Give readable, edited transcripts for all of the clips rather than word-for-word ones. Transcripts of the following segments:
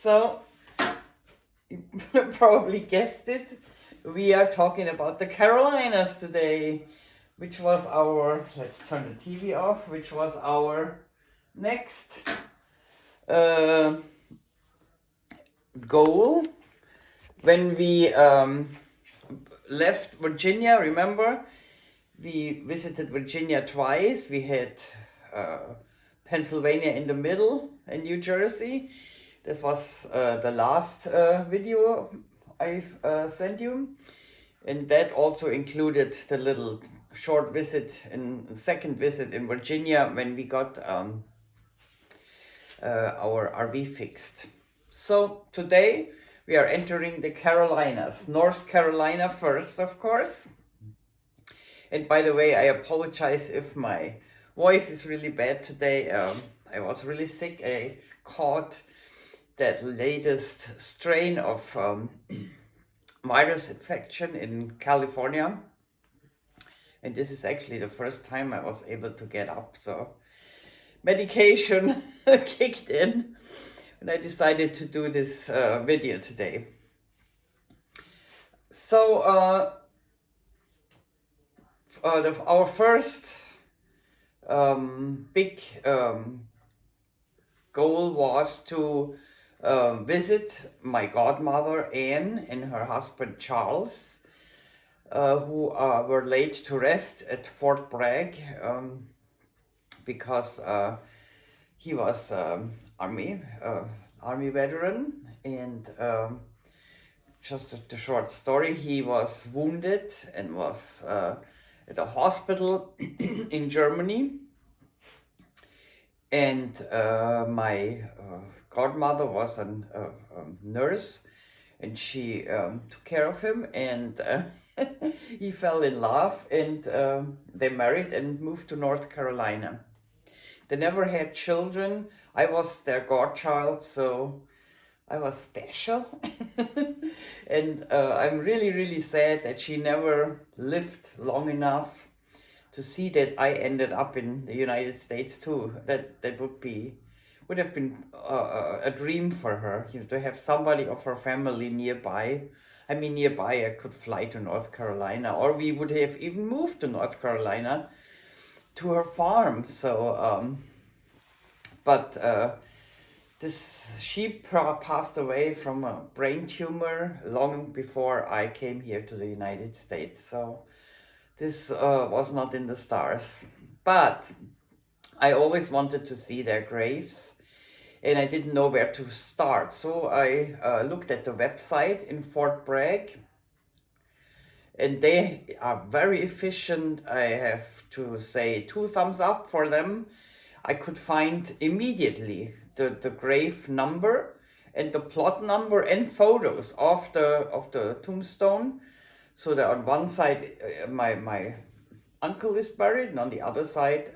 So, you probably guessed it, we are talking about the Carolinas today, which was our, let's turn the TV off, which was our next uh, goal when we left Virginia. Remember, we visited Virginia twice. We had Pennsylvania in the middle and New Jersey. This was the last video I sent you. And that also included the little short visit and second visit in Virginia when we got our RV fixed. So today we are entering the Carolinas, North Carolina first, of course. And by the way, I apologize if my voice is really bad today. I was really sick. I caught that latest strain of virus infection in California. And this is actually the first time I was able to get up. So medication kicked in and I decided to do this video today. So our first big goal was to visit my godmother Anne and her husband Charles, who were laid to rest at Fort Bragg because he was army veteran, and just a short story, he was wounded and was at a hospital in Germany. And my godmother was a nurse, and she took care of him, and he fell in love, and they married and moved to North Carolina. They never had children. I was their godchild, so I was special. And I'm really, really sad that she never lived long enough to see that I ended up in the United States too. That would have been a dream for her, to have somebody of her family nearby. I mean, nearby I could fly to North Carolina, or we would have even moved to North Carolina to her farm. So, but she passed away from a brain tumor long before I came here to the United States. So this was not in the stars. But I always wanted to see their graves, and I didn't know where to start. So I looked at the website in Fort Bragg, and they are very efficient. I have to say 2 thumbs up for them. I could find immediately the grave number and the plot number and photos of the tombstone. So that on one side my uncle is buried, and on the other side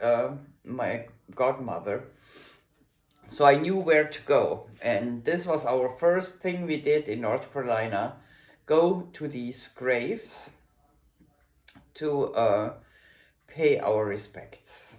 my godmother. So I knew where to go, and this was our first thing we did in North Carolina: go to these graves to pay our respects.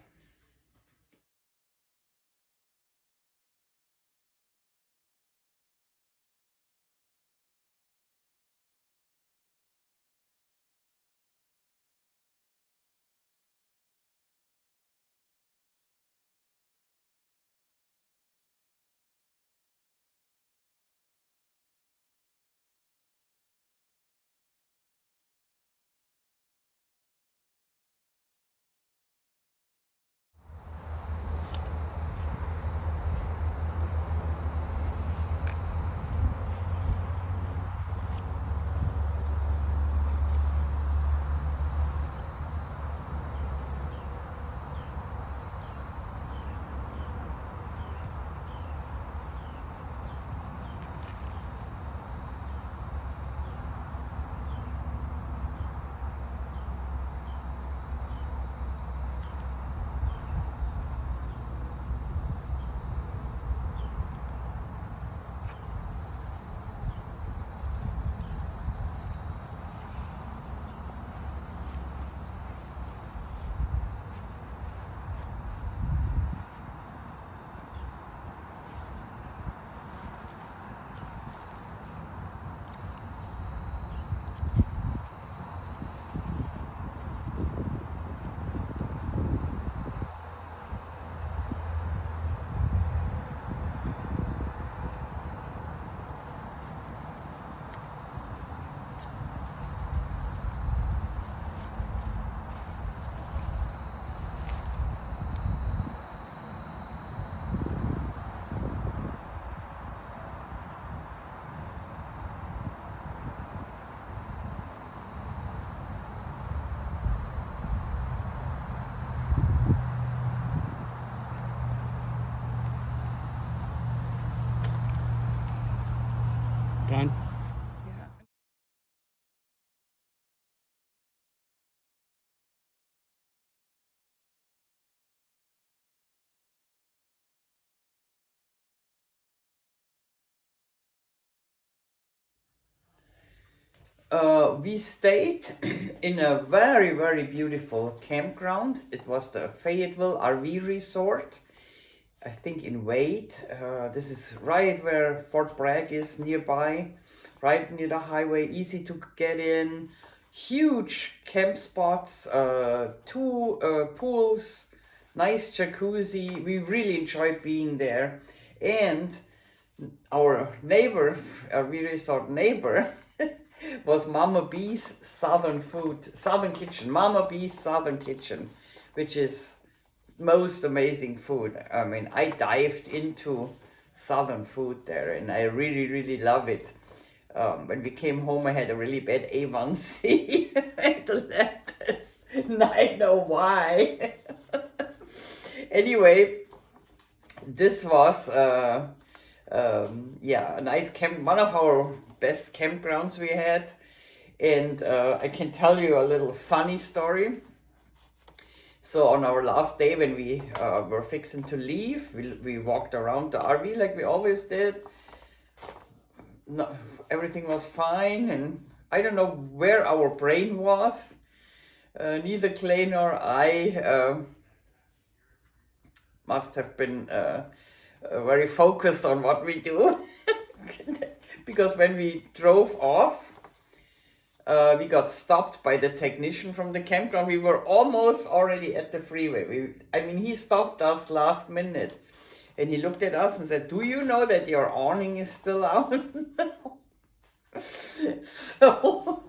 fine. We stayed in a very, very beautiful campground. It was the Fayetteville RV Resort, I think in Wade. This is right where Fort Bragg is nearby, right near the highway, easy to get in. Huge camp spots, two pools, nice jacuzzi. We really enjoyed being there. And our neighbor, our resort neighbor, was Mama B's Southern Kitchen. Mama B's Southern Kitchen, which is most amazing food. I mean, I dived into Southern food there, and I really, really love it. When we came home, I had a really bad A1C and the lettuce, and I know why. Anyway, this was yeah, a nice camp, one of our best campgrounds we had. And I can tell you a little funny story. So on our last day when we were fixing to leave, we walked around the RV like we always did. No, everything was fine, and I don't know where our brain was. Neither Clay nor I must have been very focused on what we do. Because when we drove off, we got stopped by the technician from the campground. We were almost already at the freeway. I mean, he stopped us last minute, and he looked at us and said, "Do you know that your awning is still out?" So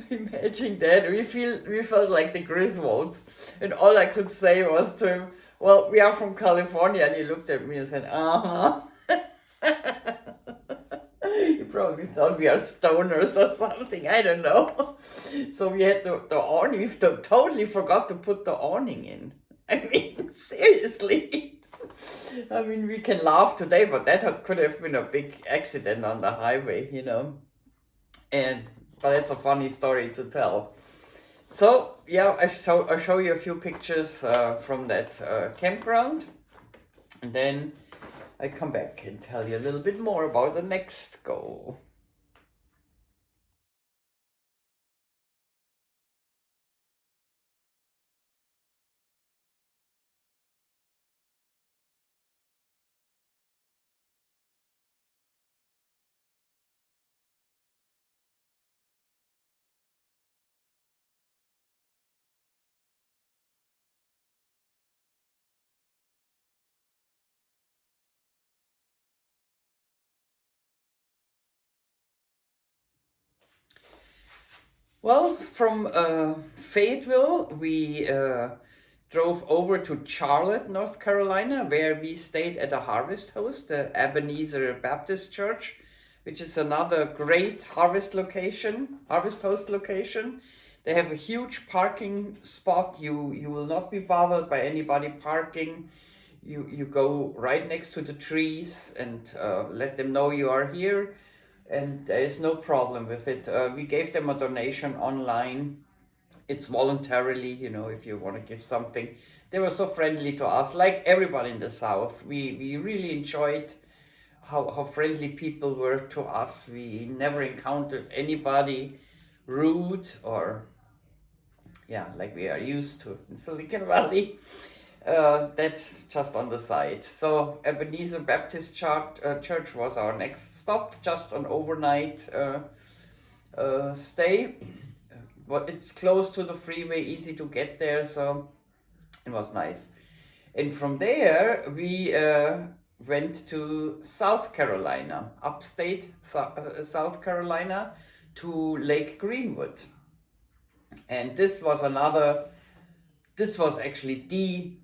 imagine that. We felt like the Griswolds, and all I could say was to him, "Well, we are from California," and he looked at me and said, "Uh-huh." You probably thought we are stoners or something. I don't know. So we had the awning. We totally forgot to put the awning in. I mean, seriously. I mean, we can laugh today, but that could have been a big accident on the highway, you know. But it's a funny story to tell. So yeah, I'll show you a few pictures from that campground, and then I come back and tell you a little bit more about the next goal. Well, from Fayetteville, we drove over to Charlotte, North Carolina, where we stayed at a Harvest Host, the Ebenezer Baptist Church, which is another great Harvest Host location. They have a huge parking spot. You will not be bothered by anybody parking. You go right next to the trees and let them know you are here, and there is no problem with it. We gave them a donation online. It's voluntarily, you know, if you want to give something. They were so friendly to us, like everybody in the South. We really enjoyed how friendly people were to us. We never encountered anybody rude or, yeah, like we are used to in Silicon Valley. That's just on the side. So Ebenezer Baptist Church was our next stop, just an overnight stay. But it's close to the freeway, easy to get there, so it was nice. And from there, we went to South Carolina, upstate South Carolina, to Lake Greenwood. And this was actually the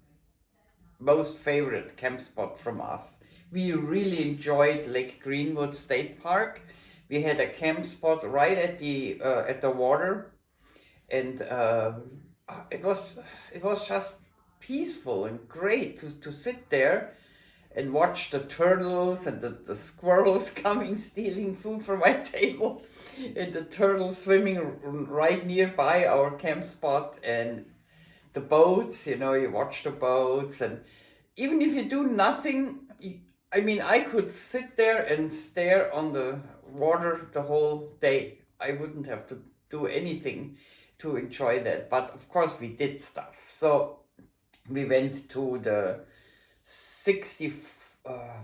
most favorite camp spot from us. We really enjoyed Lake Greenwood State Park. We had a camp spot right at the water, and it was just peaceful and great to sit there and watch the turtles and the squirrels coming stealing food from my table, and the turtles swimming right nearby our camp spot, and the boats, you watch the boats. And even if you do nothing, I mean, I could sit there and stare on the water the whole day. I wouldn't have to do anything to enjoy that. But of course, we did stuff. So we went to the 60,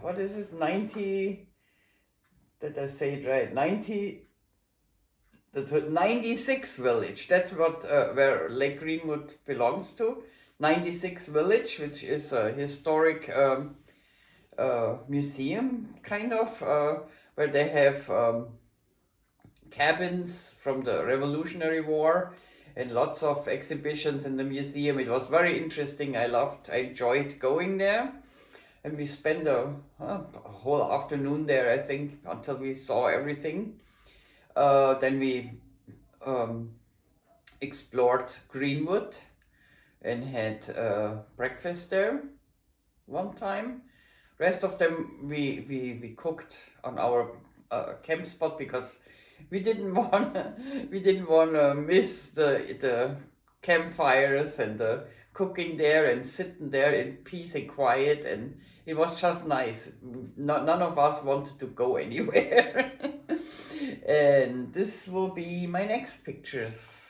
what is it, 90, did I say it right? 90, the 96 village. That's what where Lake Greenwood belongs to. 96 village, which is a historic museum, kind of, where they have cabins from the Revolutionary War and lots of exhibitions in the museum. It was very interesting. I enjoyed going there. And we spent a whole afternoon there, I think, until we saw everything. Then we um, explored Greenwood and had breakfast there one time. Rest of them we cooked on our camp spot, because we didn't want to miss the campfires and the cooking there and sitting there in peace and quiet, and it was just nice. None of us wanted to go anywhere. And this will be my next pictures.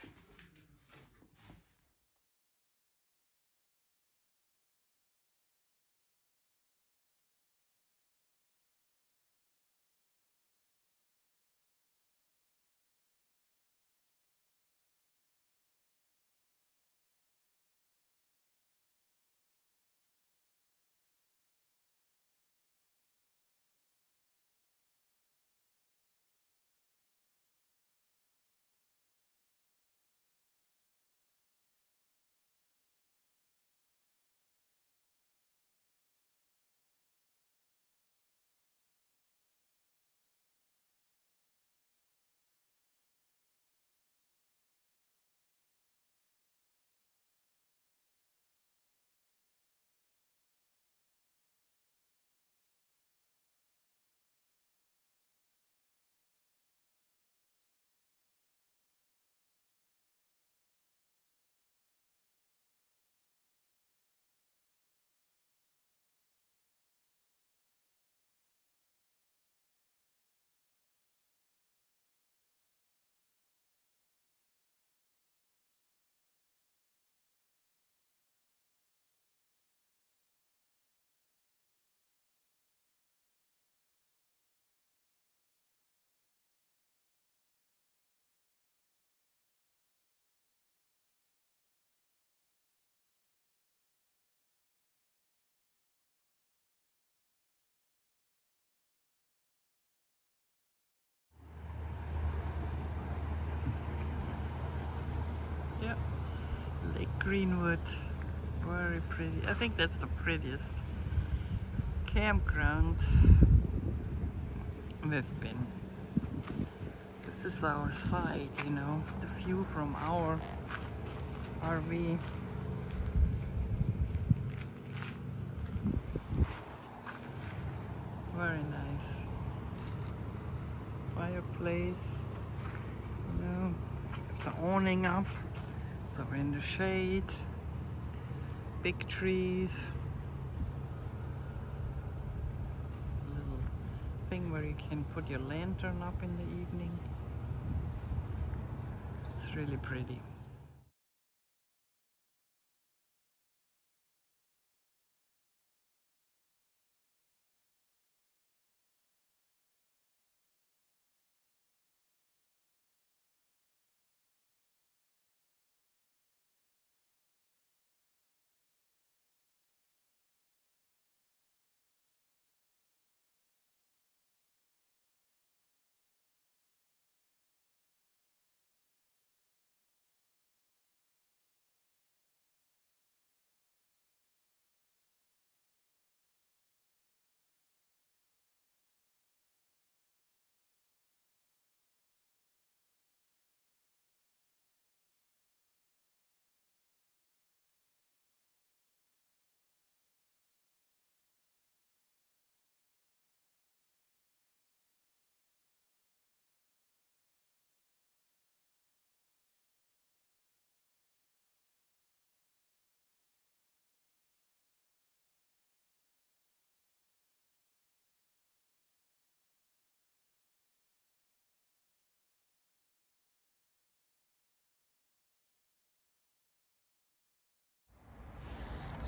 Yeah, Lake Greenwood, very pretty. I think that's the prettiest campground we've been. This is our site, the view from our RV. Very nice. Fireplace, with the awning up, so we're in the shade. Big trees. A little thing where you can put your lantern up in the evening. It's really pretty.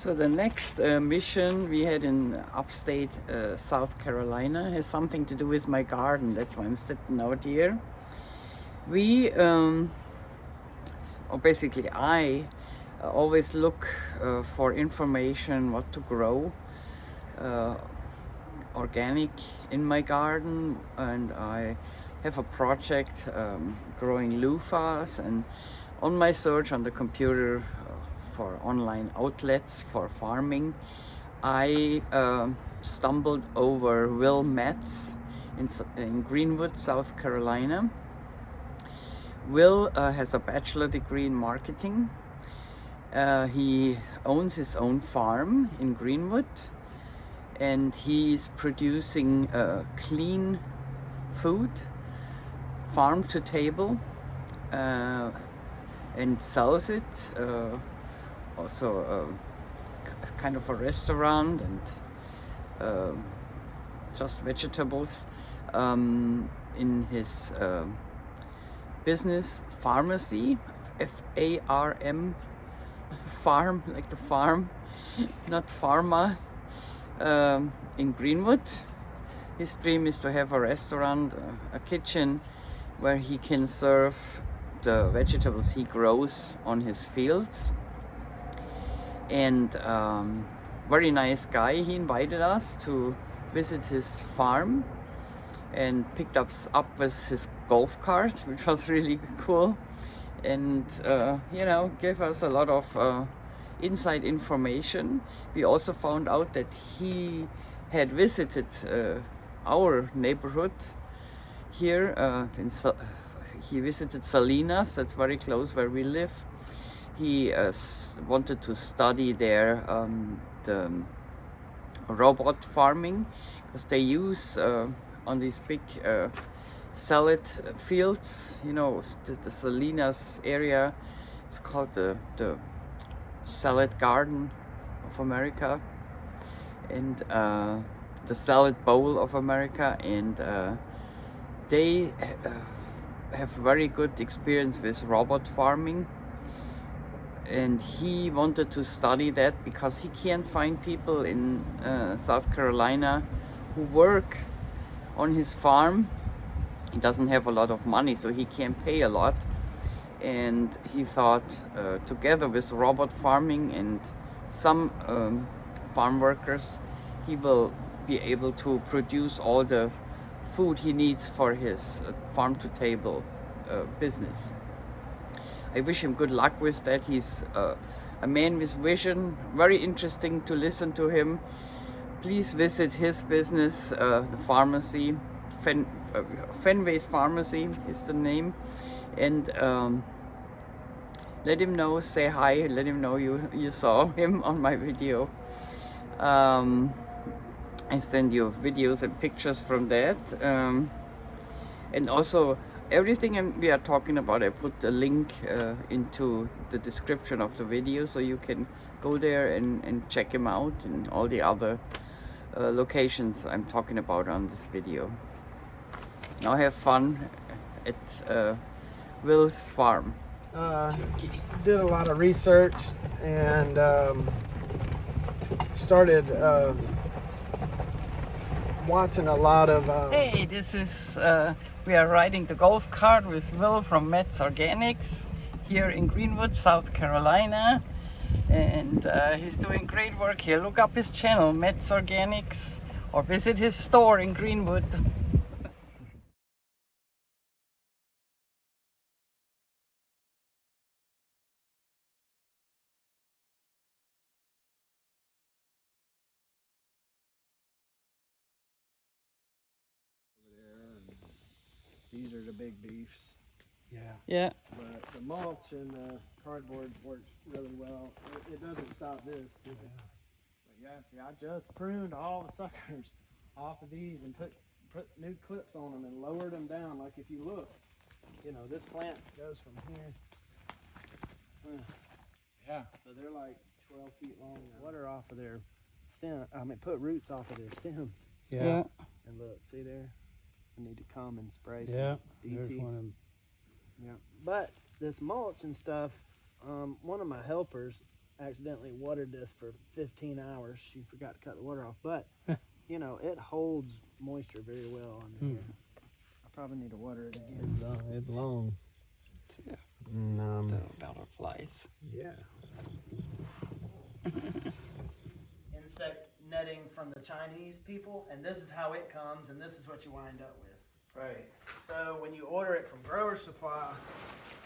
So the next mission we had in upstate South Carolina has something to do with my garden. That's why I'm sitting out here. We, or basically I, always look for information what to grow organic in my garden, and I have a project growing loofahs, and on my search on the computer for online outlets for farming, I stumbled over Will Mett's in Greenwood, South Carolina. Will has a bachelor degree in marketing. He owns his own farm in Greenwood, and he's producing clean food, farm to table, and sells it. Also kind of a restaurant, and just vegetables in his business Farmacy, F-A-R-M, farm, like the farm, not pharma, in Greenwood. His dream is to have a restaurant, a kitchen where he can serve the vegetables he grows on his fields. And very nice guy. He invited us to visit his farm and picked us up with his golf cart, which was really cool, and you know, gave us a lot of inside information. We also found out that he had visited our neighborhood here. He visited Salinas, that's very close where we live. He wanted to study there the robot farming, because they use on these big salad fields, you know, the Salinas area, it's called the salad garden of America, and the salad bowl of America, and they have very good experience with robot farming. And he wanted to study that because he can't find people in South Carolina who work on his farm. He doesn't have a lot of money, so he can't pay a lot. And he thought, together with robot farming and some farm workers, he will be able to produce all the food he needs for his farm-to-table business. I wish him good luck with that. He's a man with vision, very interesting to listen to him. Please visit his business, the Farmacy, Fennway's Farmacy is the name, and let him know, say hi, let him know you saw him on my video. I send you videos and pictures from that, and also everything we are talking about, I put the link into the description of the video, so you can go there and check him out, and all the other locations I'm talking about on this video. Now have fun at Will's farm. Did a lot of research and started watching a lot of... Hey, this is, we are riding the golf cart with Will from Mett's Organix here in Greenwood, South Carolina. And he's doing great work here. Look up his channel, Mett's Organix, or visit his store in Greenwood. These are the big beefs. Yeah. But the mulch and the cardboard works really well. It doesn't stop this. But yeah, see, I just pruned all the suckers off of these and put new clips on them and lowered them down. Like if you look, you know, this plant goes from here. Yeah. So they're like 12 feet long. Water off of their stem. I mean, put roots off of their stems. Yeah. And look, see there? I need to come and spray Yeah, some there's DT. one of them. Yeah. But this mulch and stuff, one of my helpers, accidentally watered this for 15 hours. She forgot to cut the water off, but you know, it holds moisture very well under here. I probably need to water it again. It's long. Yeah. And, The butterflies. yeah. Insect netting from the Chinese people, and this is how it comes, and this is what you wind up with. Right. So when you order it from Grower Supply,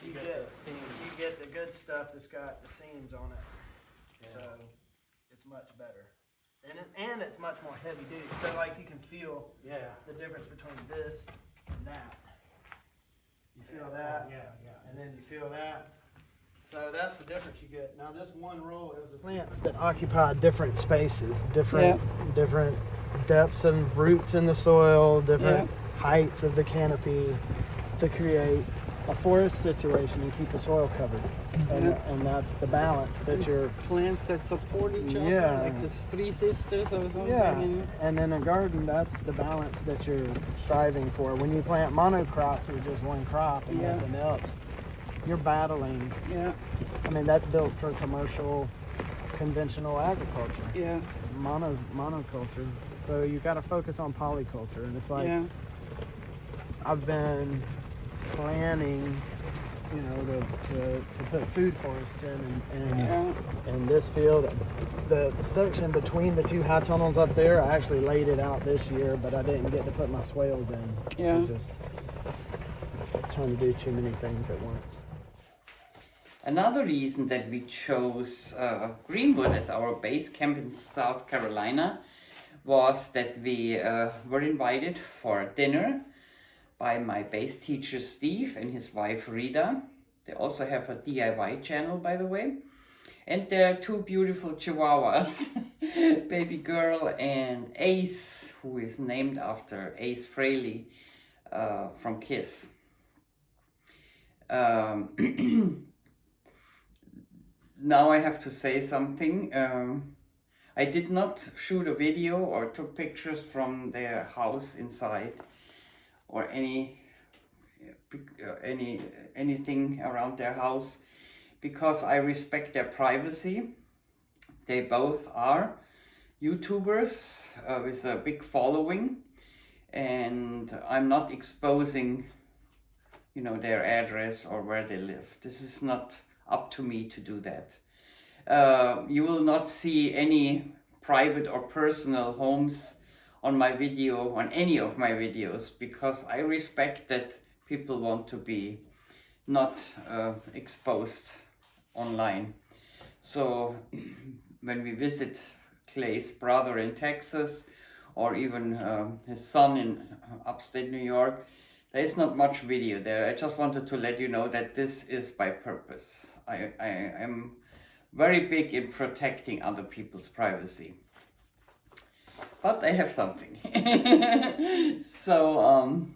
you get the good stuff that's got the seams on it. Yeah. So it's much better. And it's much more heavy duty. So like you can feel the difference between this and that. You feel that? And then you feel that. So that's the difference you get. Now this one roll, it was plants that occupy different spaces, different depths and roots in the soil, different heights of the canopy to create a forest situation and keep the soil covered. And that's the balance that you're... Plants that support each other, like the three sisters or something. Yeah, and in a garden, that's the balance that you're striving for. When you plant monocrops or just one crop and nothing else, you're battling. Yeah. I mean, that's built for commercial, conventional agriculture. Yeah. Monoculture. So you got to focus on polyculture. And it's like, I've been planning, you know, to put food forests in this field. The section between the two high tunnels up there, I actually laid it out this year, but I didn't get to put my swales in. Yeah. I'm just trying to do too many things at once. Another reason that we chose Greenwood as our base camp in South Carolina was that we were invited for dinner by my base teacher Steve and his wife Rita. They also have a DIY channel, by the way. And there are two beautiful chihuahuas, Baby Girl and Ace, who is named after Ace Frehley from Kiss. Now I have to say something. I did not shoot a video or took pictures from their house inside or anything around their house because I respect their privacy. They both are YouTubers with a big following, and I'm not exposing, you know, their address or where they live. This is not up to me to do that. You will not see any private or personal homes on my video, on any of my videos, because I respect that people want to be not exposed online. So when we visit Clay's brother in Texas, or even his son in upstate New York, there is not much video there. I just wanted to let you know that this is by purpose. I am very big in protecting other people's privacy. But I have something. So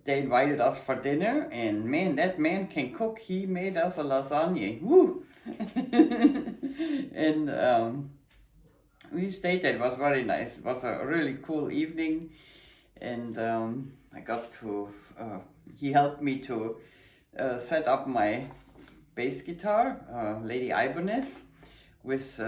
they invited us for dinner, and man, that man can cook. He made us a lasagna. Woo! And we stayed there. It was very nice. It was a really cool evening. And I got to, he helped me to set up my bass guitar, Lady Ibanez, with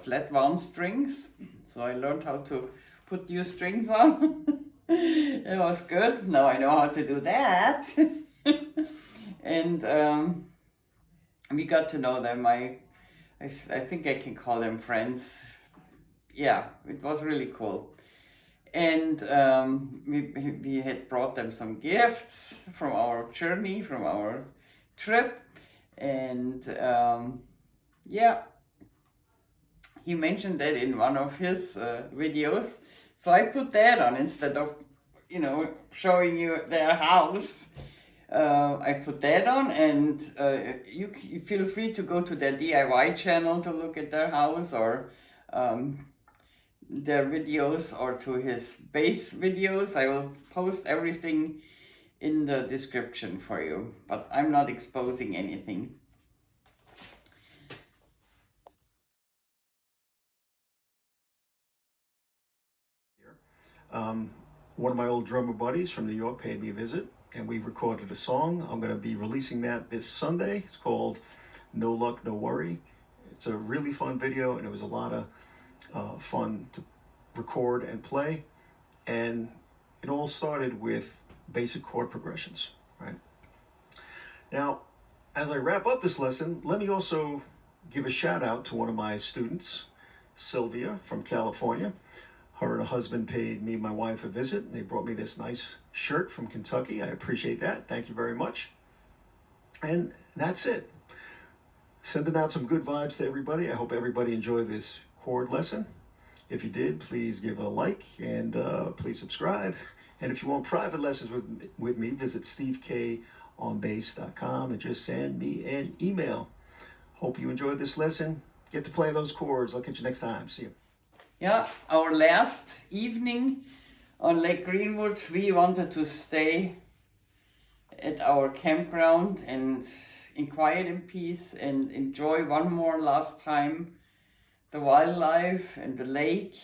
flat wound strings. So I learned how to put new strings on. It was good. Now I know how to do that. And we got to know them. I think I can call them friends. Yeah, it was really cool. And we had brought them some gifts from our journey, from our trip. And yeah, he mentioned that in one of his videos. So I put that on instead of, you know, showing you their house. I put that on, and you feel free to go to their DIY channel to look at their house, or their videos, or to his bass videos. I will post everything in the description for you, but I'm not exposing anything. One of my old drummer buddies from New York paid me a visit, and we recorded a song. I'm going to be releasing that this Sunday. It's called No Luck, No Worry. It's a really fun video, and it was a lot of fun to record and play. And it all started with basic chord progressions, right? Now, as I wrap up this lesson, let me also give a shout out to one of my students, Sylvia from California. Her and her husband paid me and my wife a visit. They brought me this nice shirt from Kentucky. I appreciate that. Thank you very much. And that's it. Sending out some good vibes to everybody. I hope everybody enjoyed this chord lesson. If you did, please give a like and please subscribe. And if you want private lessons with me, visit stevekonbass.com and just send me an email. Hope you enjoyed this lesson. Get to play those chords. I'll catch you next time. See you. Yeah, our last evening on Lake Greenwood, we wanted to stay at our campground and in quiet and peace and enjoy one more last time the wildlife and the lake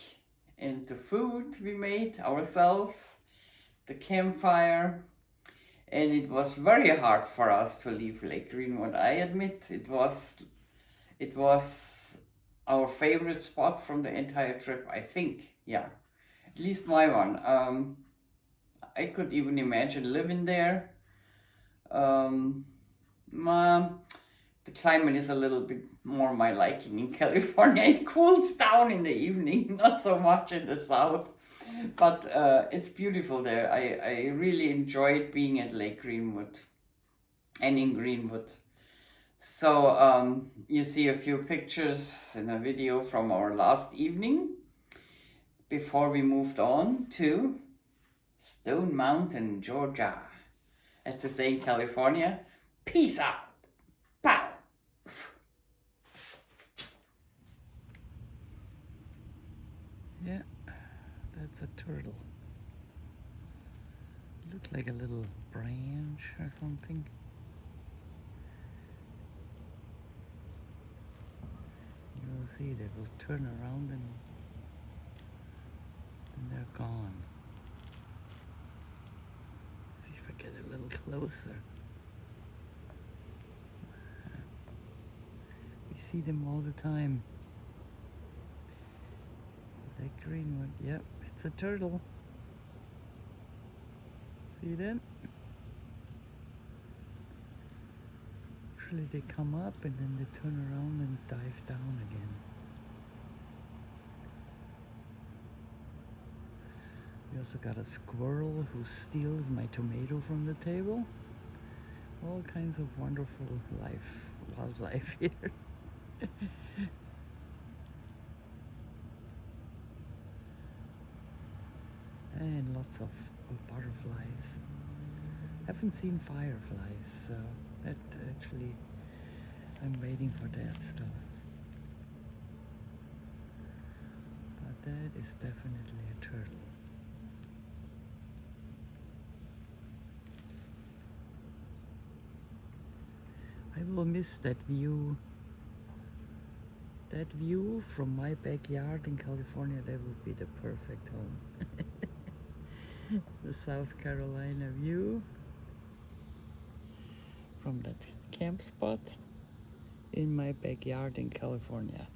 and the food we made ourselves, the campfire. And it was very hard for us to leave Lake Greenwood. I admit it was our favorite spot from the entire trip, I think. Yeah, at least my one. I could even imagine living there. The climate is a little bit more my liking in California. It cools down in the evening, not so much in the south, but it's beautiful there. I really enjoyed being at Lake Greenwood and in Greenwood. So you see a few pictures in a video from our last evening before we moved on to Stone Mountain, Georgia. As they say in California, peace out. Pow. Yeah, that's a turtle. Looks like a little branch or something. You will see they will turn around and then they're gone. See if I get a little closer. We see them all the time. Lake Greenwood, yep, it's a turtle. See that? Usually they come up and then they turn around and dive down again. We also got a squirrel who steals my tomato from the table. All kinds of wonderful wildlife here. And lots of butterflies. Haven't seen fireflies, so that actually, I'm waiting for that still. But that is definitely a turtle. I will miss that view. That view from my backyard in California, that would be the perfect home. The South Carolina view from that camp spot in my backyard in California.